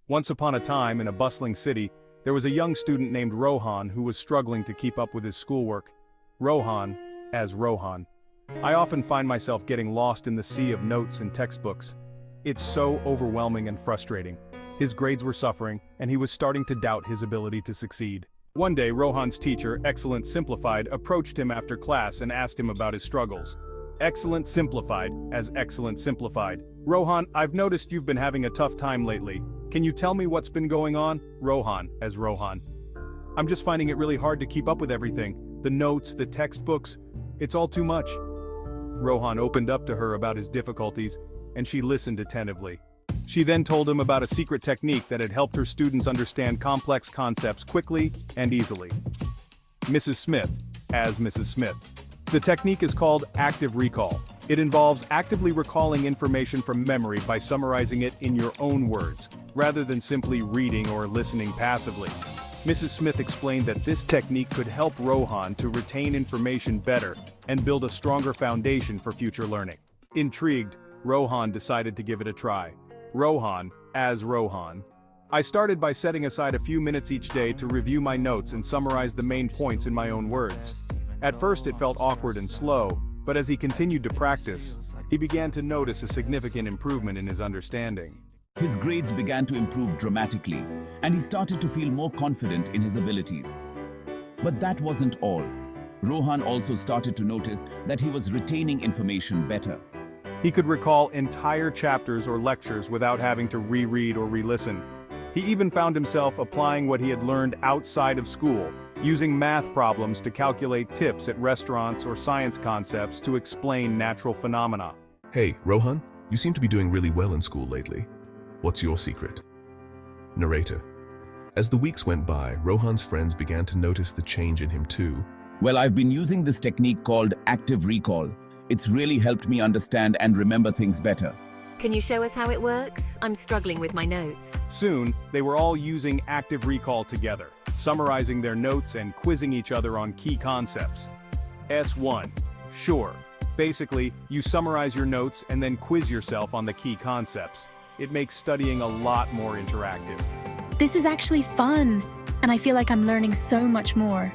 Once upon a time, in a bustling city, there was a young student named Rohan who was struggling to keep up with his schoolwork. Rohan, as Rohan. I often find myself getting lost in the sea of notes and textbooks. It's so overwhelming and frustrating. His grades were suffering, and he was starting to doubt his ability to succeed. One day, Rohan's teacher, Excellent Simplified, approached him after class and asked him about his struggles. Excellent Simplified, as Excellent Simplified. Rohan, I've noticed you've been having a tough time lately. Can you tell me what's been going on? Rohan, as Rohan. I'm just finding it really hard to keep up with everything. The notes, the textbooks, it's all too much. Rohan opened up to her about his difficulties, and she listened attentively. She then told him about a secret technique that had helped her students understand complex concepts quickly and easily. Mrs. Smith, as Mrs. Smith. The technique is called active recall. It involves actively recalling information from memory by summarizing it in your own words, rather than simply reading or listening passively. Mrs. Smith explained that this technique could help Rohan to retain information better and build a stronger foundation for future learning. Intrigued, Rohan decided to give it a try. Rohan, as Rohan. I started by setting aside a few minutes each day to review my notes and summarize the main points in my own words. At first it felt awkward and slow, but as he continued to practice, he began to notice a significant improvement in his understanding. His grades began to improve dramatically, and he started to feel more confident in his abilities. But that wasn't all. Rohan also started to notice that he was retaining information better. He could recall entire chapters or lectures without having to reread or re-listen. He even found himself applying what he had learned outside of school, using math problems to calculate tips at restaurants or science concepts to explain natural phenomena. Hey, Rohan, you seem to be doing really well in school lately. What's your secret? Narrator. As the weeks went by, Rohan's friends began to notice the change in him too. Well, I've been using this technique called active recall. It's really helped me understand and remember things better. Can you show us how it works? I'm struggling with my notes. Soon, they were all using active recall together, summarizing their notes and quizzing each other on key concepts. S1. Sure. Basically, you summarize your notes and then quiz yourself on the key concepts. It makes studying a lot more interactive. This is actually fun, and I feel like I'm learning so much more.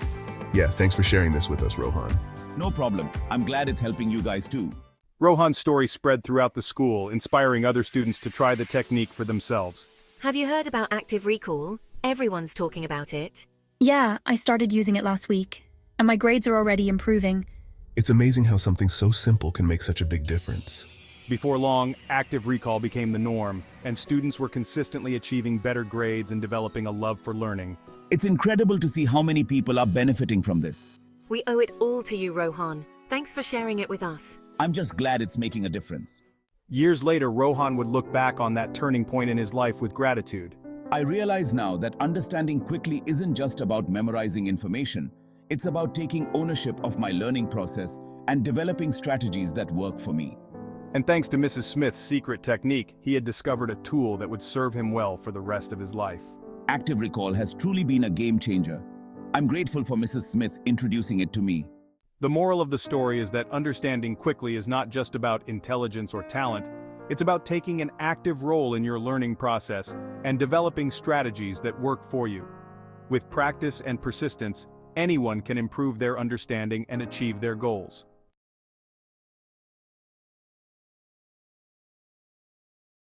Yeah, thanks for sharing this with us, Rohan. No problem. I'm glad it's helping you guys too. Rohan's story spread throughout the school, inspiring other students to try the technique for themselves. Have you heard about active recall? Everyone's talking about it. Yeah, I started using it last week, and my grades are already improving. It's amazing how something so simple can make such a big difference. Before long, active recall became the norm, and students were consistently achieving better grades and developing a love for learning. It's incredible to see how many people are benefiting from this. We owe it all to you, Rohan. Thanks for sharing it with us. I'm just glad it's making a difference. Years later, Rohan would look back on that turning point in his life with gratitude. I realize now that understanding quickly isn't just about memorizing information. It's about taking ownership of my learning process and developing strategies that work for me. And thanks to Mrs. Smith's secret technique, he had discovered a tool that would serve him well for the rest of his life. Active recall has truly been a game changer. I'm grateful for Mrs. Smith introducing it to me. The moral of the story is that understanding quickly is not just about intelligence or talent, it's about taking an active role in your learning process and developing strategies that work for you. With practice and persistence, anyone can improve their understanding and achieve their goals.